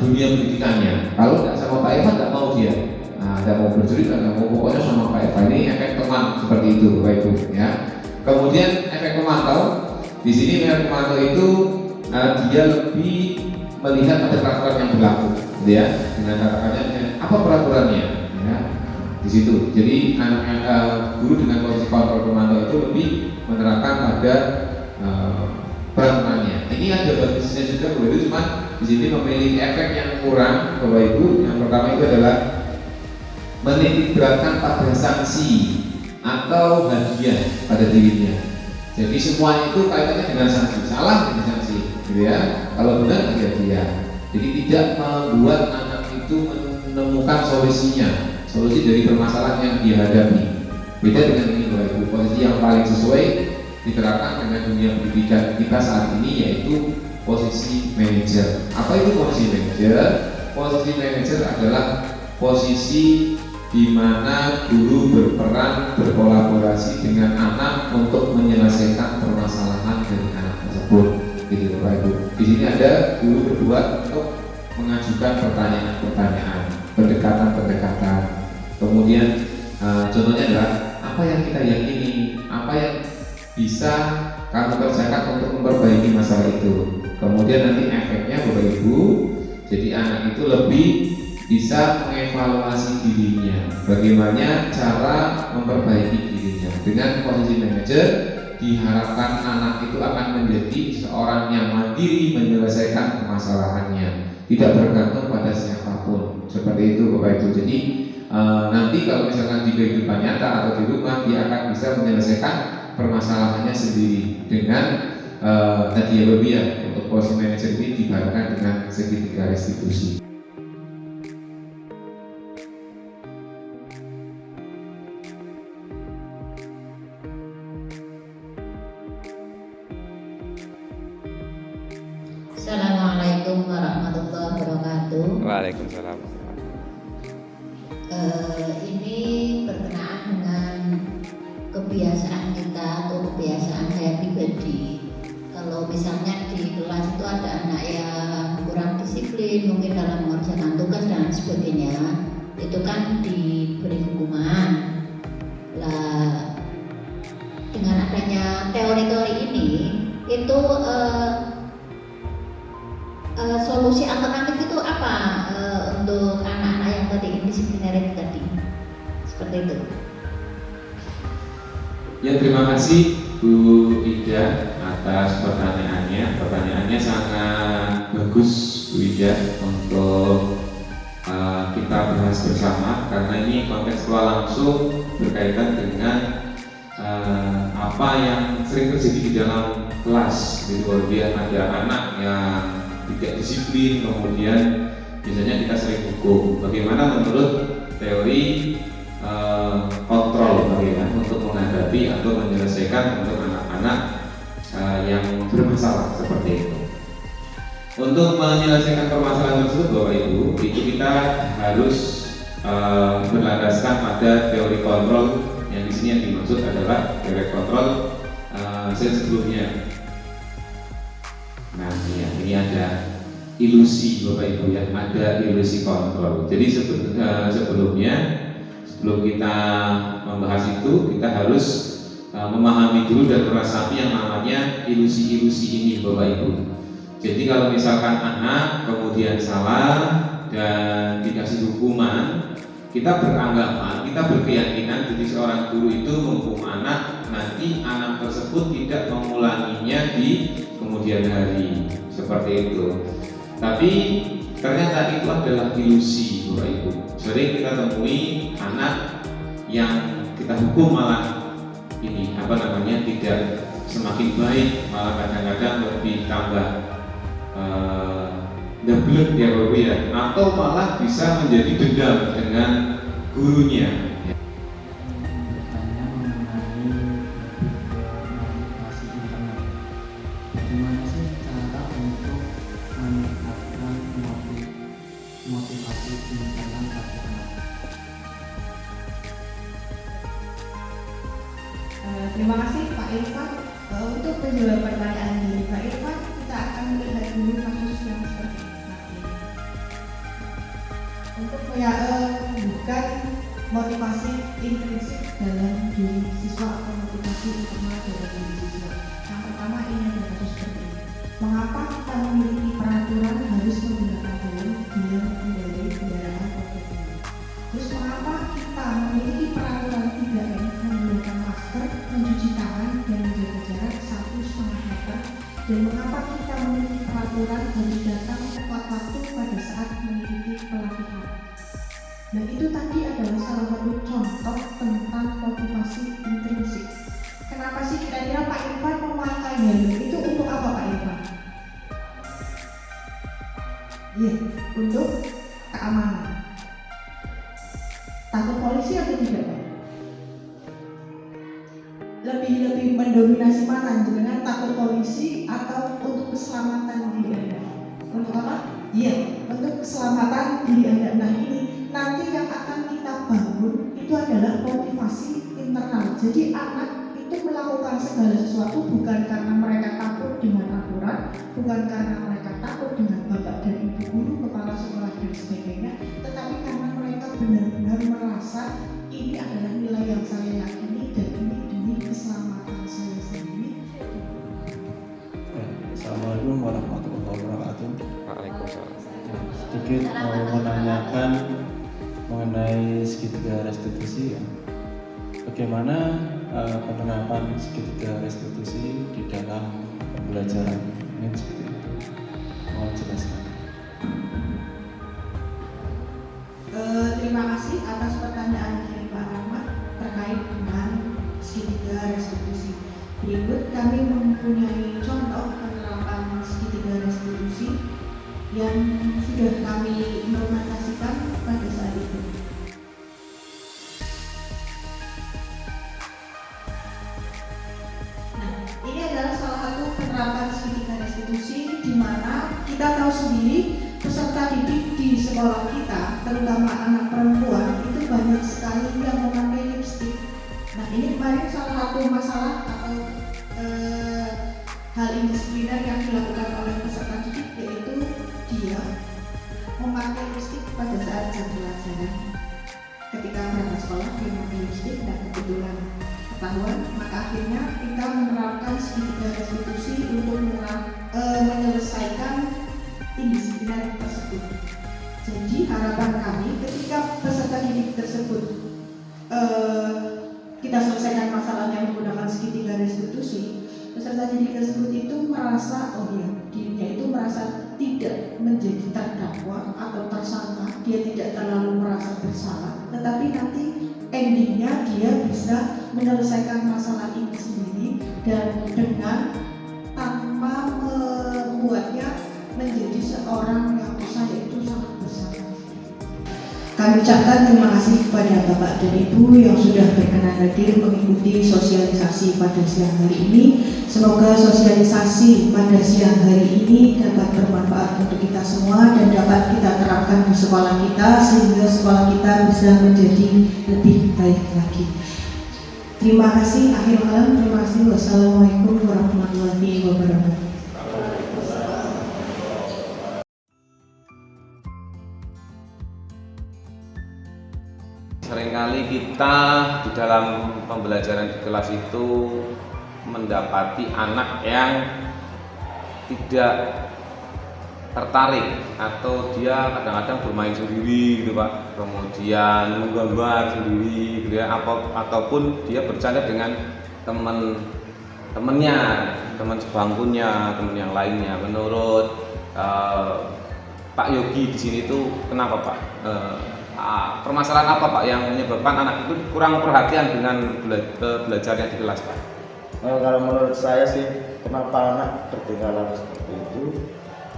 dunia pendidikannya. Kalau tidak sama Pak Irfan tidak mau dia, tidak mau bercerita, tidak mau, pokoknya sama Pak Irfan. Ini efek teman seperti itu Bapak Ibu ya. Kemudian efek pemantau, di sini efek pemantau itu dia lebih melihat ada peraturan yang berlaku, gitu ya. Dengan kata-katanya apa peraturannya ya. Di situ. Jadi guru dengan posisi kontrol pemantau itu lebih menerapkan pada peraturannya. Ini ada bagusnya juga Bapak Ibu, cuma di sini memiliki efek yang kurang Bapak Ibu. Yang pertama itu adalah menitik beratkan pada sanksi atau hadiah pada dirinya. Jadi semua itu kaitannya dengan sanksi, salah dengan sanksi, gitu ya. Kalau benar hadiah. Jadi tidak membuat anak itu menemukan solusinya. Solusi dari permasalahan yang dihadapi. Beda dengan ini Bapak Ibu, posisi yang paling sesuai diterapkan dengan dunia pendidikan kita saat ini yaitu posisi manajer. Apa itu posisi manajer? Posisi manajer adalah posisi di mana guru berperan berkolaborasi dengan anak untuk menyelesaikan permasalahan dari anak tersebut. Gitu Bapak Ibu. Di sini ada guru berdua untuk mengajukan pertanyaan-pertanyaan, pendekatan-pendekatan. Kemudian contohnya adalah apa yang kita yakini, apa yang bisa kamu kerjakan untuk memperbaiki masalah itu. Kemudian nanti efeknya Bapak Ibu, jadi anak itu lebih bisa mengevaluasi dirinya, bagaimana cara memperbaiki dirinya. Dengan posisi manajer diharapkan anak itu akan menjadi seorang yang mandiri menyelesaikan permasalahannya, tidak bergantung pada siapapun. Seperti itu Bapak Ibu. Jadi nanti kalau misalkan di kehidupan nyata atau di rumah, dia akan bisa menyelesaikan permasalahannya sendiri dengan tadi ya Bapak ya, untuk posisi manajer ini dibarengkan dengan segitiga restitusi. Assalamualaikum warahmatullahi wabarakatuh. Waalaikumsalam. Ini berkenaan dengan kebiasaan kita atau kebiasaan saya pribadi. Kalau misalnya di kelas itu ada anak yang kurang disiplin, mungkin dalam mengerjakan tugas dan sebagainya, itu kan diberi hukuman. Lah, dengan adanya teori-teori ini, itu solusi alternatif itu apa untuk anak-anak yang tadi indisipliner tadi, seperti itu. Ya, terima kasih Bu Ida atas pertanyaannya. Pertanyaannya sangat bagus Bu Ida untuk kita bahas bersama, karena ini kontekstual langsung berkaitan dengan apa yang sering terjadi di dalam kelas. Jadi kemudian ada anak yang tidak disiplin, kemudian biasanya kita sering hukum. Bagaimana menurut teori kontrol bagaimana untuk menghadapi atau menyelesaikan untuk anak-anak yang bermasalah seperti itu. Untuk menyelesaikan permasalahan tersebut Bapak Ibu, itu kita harus berlandaskan pada teori kontrol, yang di sini yang dimaksud adalah teori kontrol sebelumnya. Nah, ya, ini ada ilusi Bapak Ibu ya, ada ilusi kontrol. Jadi sebelum kita membahas itu, kita harus memahami dulu dan merasapi yang namanya ilusi-ilusi ini Bapak Ibu. Jadi kalau misalkan anak kemudian salah dan dikasih hukuman, kita beranggapan, kita berkeyakinan jadi seorang guru itu menghukum anak, nanti anak tersebut tidak mengulanginya di kemudian hari, seperti itu. Tapi ternyata itu adalah ilusi Bapak Ibu. Sering kita temui anak yang kita hukum malah tidak semakin baik, malah kadang-kadang lebih tambah double ya Bapak ya, atau malah bisa menjadi dendam dengan gurunya. Bertanya mengenai motivasi internal. Bagaimana sih cara untuk meningkatkan motivasi internal pada anak? Terima kasih Pak Irfan. Untuk menjawab pertanyaan dari Pak Irfan, kita akan melihat dulu kasus yang seperti ini. Untuk bukan motivasi intrinsik dalam diri siswa atau motivasi internal dalam diri siswa. Yang pertama, ini ada kasus seperti ini. Mengapa kita memiliki peraturan harus menggunakan helm bila mengendarai kendaraan publik? Terus mengapa kita memiliki peraturan 3M menggunakan masker, mencuci tangan, dan menjaga jarak 1,5 meter? Dan mengapa kita memiliki peraturan harus datang tepat waktu pada saat mengikuti pelatihan? Nah, itu tadi adalah salah satu contoh tentang motivasi intrinsik. Kenapa sih kira-kira Pak Irfan memakai helm itu untuk apa Pak Irfan? Iya, untuk keamanan. Takut polisi atau tidak Pak? Lebih mendominasi mana, dengan takut polisi atau untuk keselamatan diri Anda? Untuk apa? Iya, untuk keselamatan diri Anda. Nah, ini nanti yang akan kita bangun itu adalah motivasi internal. Jadi anak itu melakukan segala sesuatu bukan karena mereka takut dengan aturan, bukan karena mereka takut dengan bapak dan ibu guru, kepala sekolah dan sebagainya, tetapi karena mereka benar-benar merasa ini adalah nilai yang saya yakini dan ini demi keselamatan saya sendiri. Assalamualaikum warahmatullahi wabarakatuh. Waalaikumsalam. Sedikit mau menanyakan mengenai segitiga restitusi ya. Bagaimana penerapan segitiga restitusi di dalam pembelajaran ini seperti itu? Mohon jelaskan. Terima kasih atas pertanyaan dari Pak Rahmat terkait dengan segitiga restitusi. Berikut kami mempunyai contoh penerapan segitiga restitusi yang sudah kami implementasikan pada saat itu. Nah, ini adalah salah satu penerapan segitiga restitusi di mana kita tahu sendiri peserta didik di sekolah kita, terutama anak perempuan, itu banyak sekali yang memakai lipstik. Nah, ini kemarin salah satu masalah atau hal indisipliner yang dilakukan oleh peserta didik, yaitu dia memakai lipstik pada saat jam pelajaran. Ketika berangkat sekolah dia memakai lipstik dan kebetulan ketahuan, maka akhirnya kita menerapkan segitiga restitusi untuk menyelesaikan indisipliner tersebut. Jadi harapan kami ketika peserta didik tersebut kita selesaikan masalahnya menggunakan segitiga restitusi, peserta didik tersebut itu merasa dirinya itu merasa tidak menjadi terdakwa atau tersangka, dia tidak terlalu merasa bersalah, tetapi nanti endingnya dia bisa menyelesaikan masalah ini sendiri dan dengan tanpa membuatnya menjadi seorang yang saya itu sangat bersalah. Kami ucapkan terima kasih kepada Bapak dan Ibu yang sudah berkenan hadir mengikuti sosialisasi pada siang hari ini. Semoga sosialisasi pada siang hari ini dapat bermanfaat untuk kita semua dan dapat kita terapkan di sekolah kita sehingga sekolah kita bisa menjadi lebih baik lagi. Terima kasih. Akhir kalam, terima kasih. Wassalamualaikum warahmatullahi wabarakatuh. Seringkali kita di dalam pembelajaran di kelas itu mendapati anak yang tidak tertarik atau dia kadang-kadang bermain sendiri gitu Pak, kemudian menggambar sendiri gitu ya, ataupun dia bercanda dengan teman-temannya, teman sebangkunya, teman yang lainnya. Menurut Pak Yogi di sini itu kenapa Pak? Permasalahan apa Pak yang menyebabkan anak itu kurang perhatian dengan belajarnya di kelas Pak? Kalau menurut saya sih, kenapa anak ketinggalan seperti itu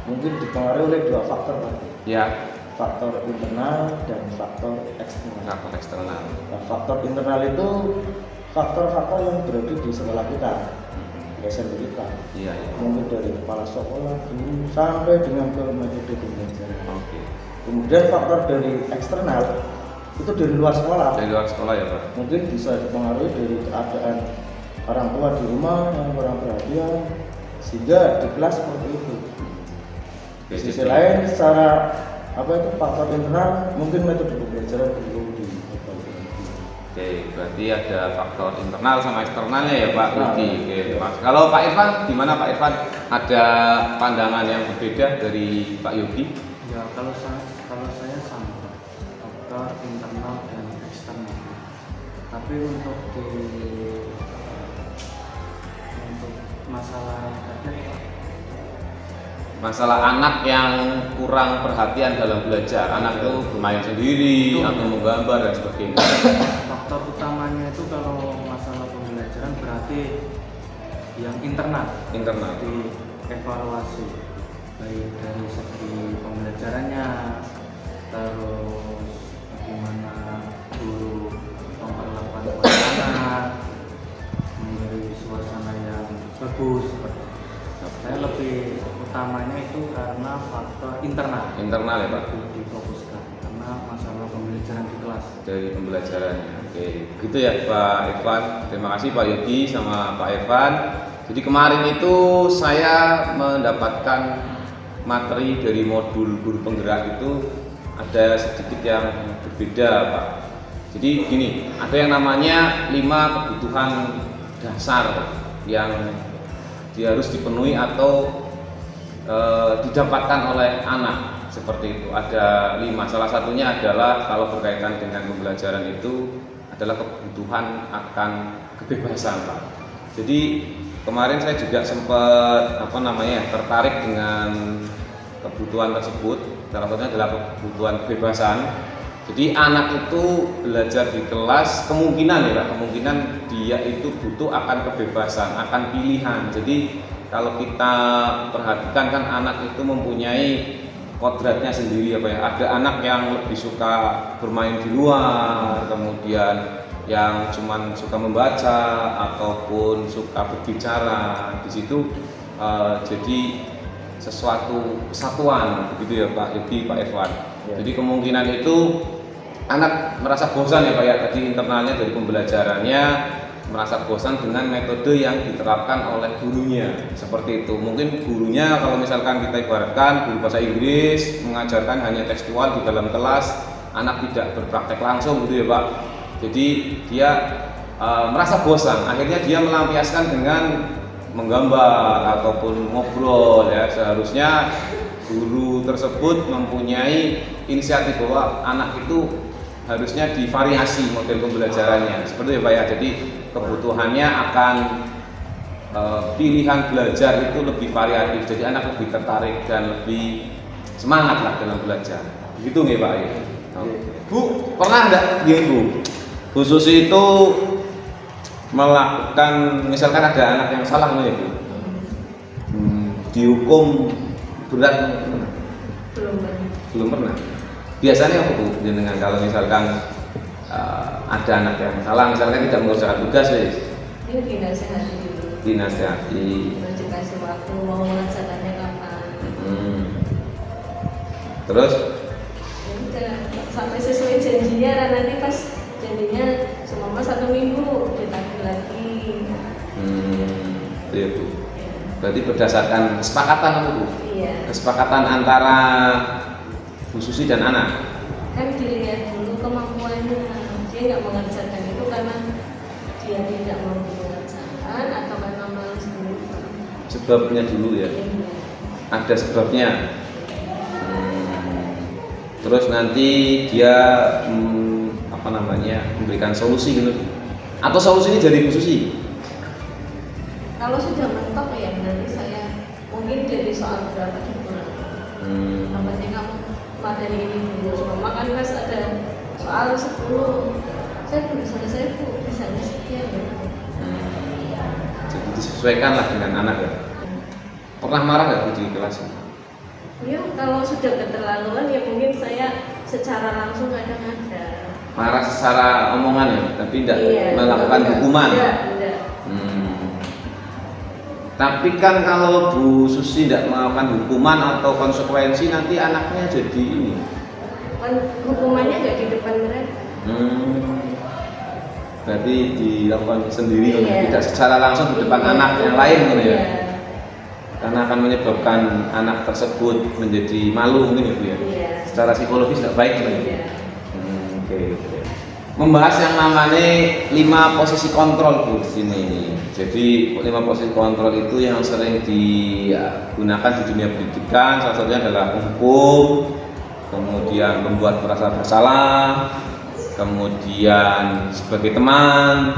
mungkin dipengaruhi oleh dua faktor Pak. Ya, Faktor internal dan faktor eksternal. faktor eksternal. Nah, faktor internal itu faktor-faktor yang berada di sekolah kita, SMP kita. Iya, iya. Mungkin dari kepala sekolah, guru, sampai dengan ke metode pembelajaran. Oke. Kemudian faktor dari eksternal itu dari luar sekolah. Dari luar sekolah ya Pak? Mungkin bisa dipengaruhi dari keadaan orang tua di rumah yang kurang perhatian sehingga di kelas seperti itu. Di sisi lain secara faktor internal mungkin metode pembelajaran perlu diperbaiki. Oke, berarti ada faktor internal sama eksternalnya ya Pak Yogi. Oke, Mas. Kalau Pak Irfan, gimana Pak Irfan? Ada pandangan yang berbeda dari Pak Yogi? Ya, kalau saya sama, faktor internal dan eksternal. Tapi untuk Masalah anak yang kurang perhatian dalam belajar, anak itu bermain sendiri atau menggambar dan sebagainya. faktor utamanya itu kalau masalah pembelajaran berarti yang internal di evaluasi baik dari segi pembelajarannya, terus bagaimana guru memperlakukan anak, memberi suasana yang bagus. Saya lebih utamanya itu karena faktor internal Internal ya Pak? difokuskan karena masalah pembelajaran di kelas. Dari pembelajarannya. Oke, gitu ya Pak Irfan. Terima kasih Pak Yogi sama Pak Irfan. Jadi kemarin itu saya mendapatkan materi dari modul guru penggerak itu ada sedikit yang berbeda Pak. Jadi gini, ada yang namanya 5 kebutuhan dasar yang dia harus dipenuhi atau didapatkan oleh anak, seperti itu. Ada 5. Salah satunya adalah kalau berkaitan dengan pembelajaran itu adalah kebutuhan akan kebebasan Pak. Jadi kemarin saya juga sempat tertarik dengan kebutuhan tersebut. Salah satunya adalah kebutuhan kebebasan. Jadi anak itu belajar di kelas kemungkinan dia itu butuh akan kebebasan, akan pilihan. Jadi kalau kita perhatikan kan anak itu mempunyai kodratnya sendiri Ada anak yang lebih suka bermain di luar, kemudian yang cuman suka membaca ataupun suka berbicara. Di situ jadi sesuatu kesatuan begitu ya Pak Yogi, Pak Irfan. Ya. Jadi kemungkinan itu anak merasa bosan ya Pak ya, tadi internalnya dari pembelajarannya merasa bosan dengan metode yang diterapkan oleh gurunya, seperti itu. Mungkin gurunya kalau misalkan kita ibaratkan guru bahasa Inggris mengajarkan hanya tekstual di dalam kelas, anak tidak berpraktek langsung gitu ya Pak. Jadi dia merasa bosan, akhirnya dia melampiaskan dengan menggambar ataupun ngobrol ya. Seharusnya guru tersebut mempunyai inisiatif bahwa anak itu harusnya divariasi model pembelajarannya seperti itu Pak ya. Jadi kebutuhannya akan pilihan belajar itu lebih variatif, jadi anak lebih tertarik dan lebih semangat lah dalam belajar. Begitu nggih Pak ya. Bu, pernah enggak Bu khusus itu melakukan, misalkan ada anak yang salah nih Bu, dihukum berat? Belum pernah. Biasanya apa Bu dengan kalau misalkan ada anak yang salah, misalkan tidak mengerjakan tugas Ini dinasehati dulu. dinasehati. Dikasih waktu mau melaksanakannya kapan. Terus Ya udah, sampai sesuai janjinya, dan nanti pas janjinya semua 1 minggu ditagih lagi. itu ya Bu. Berarti berdasarkan kesepakatan apa Bu? Iya. Kesepakatan antara Bu Susi dan anak. Kan dilihat dulu kemampuannya. Dia nggak mengerjakan itu karena dia tidak mampu mengerjakan atau karena malas dulu. Sebabnya dulu ya. Iya. Ada sebabnya. Terus nanti dia memberikan solusi gitu. Atau solusi ini dari Bu Susi? Kalau sudah mentok ya nanti saya mungkin dari soal berapa dikurang. Apa sih kamu materi ini dulu semua kan pas ada soal 10 saya belum selesai Bu, misalnya sekian ya. Jadi disesuaikan lah dengan anak ya. Pernah marah nggak Bu di kelas? Ya kalau sudah keterlaluan ya mungkin saya secara langsung kadang ada. Marah secara omongan ya, tapi tidak Iya, melakukan enggak, hukuman. enggak. Tapi kan kalau Bu Susi tidak melakukan hukuman atau konsekuensi, nanti anaknya jadi ini. Hukumannya nggak di depan mereka. Berarti dilakukan sendiri, Iya. tidak secara langsung di depan Iya. anak yang lain gitu ya. Iya. Karena akan menyebabkan anak tersebut menjadi malu mungkin ya Bu ya. Iya. Secara psikologis tidak baik gitu. Iya. Oke. Membahas yang namanya 5 posisi kontrol Bu di sini. Jadi 5 posisi kontrol itu yang sering digunakan di dunia pendidikan, salah satunya adalah menghukum, kemudian membuat merasa bersalah, kemudian sebagai teman,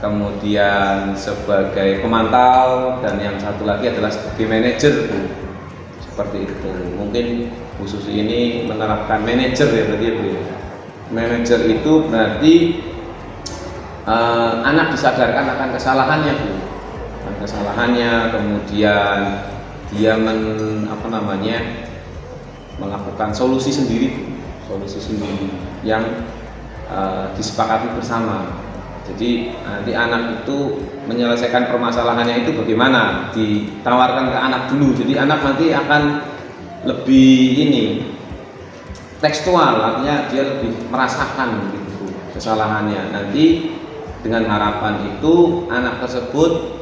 kemudian sebagai pemantau, dan yang satu lagi adalah sebagai manajer Bu. Seperti itu. Mungkin Bu Susi ini menerapkan manajer ya berarti ya Bu ya. Manajer itu berarti anak disadarkan akan kesalahannya Bu, akan kesalahannya, kemudian dia melakukan solusi sendiri Bu, solusi sendiri yang disepakati bersama. Jadi nanti anak itu menyelesaikan permasalahannya itu bagaimana, ditawarkan ke anak dulu. Jadi anak nanti akan lebih tekstual, artinya dia lebih merasakan gitu kesalahannya. Nanti dengan harapan itu anak tersebut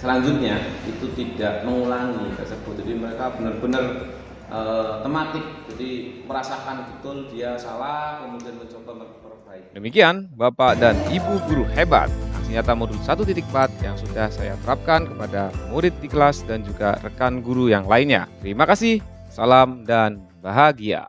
selanjutnya itu tidak mengulangi tersebut. Jadi mereka benar-benar tematik, jadi merasakan betul dia salah, kemudian mencoba memperbaiki. Demikian Bapak dan Ibu guru hebat, aksi nyata modul 1.4 yang sudah saya terapkan kepada murid di kelas dan juga rekan guru yang lainnya. Terima kasih, salam dan bahagia.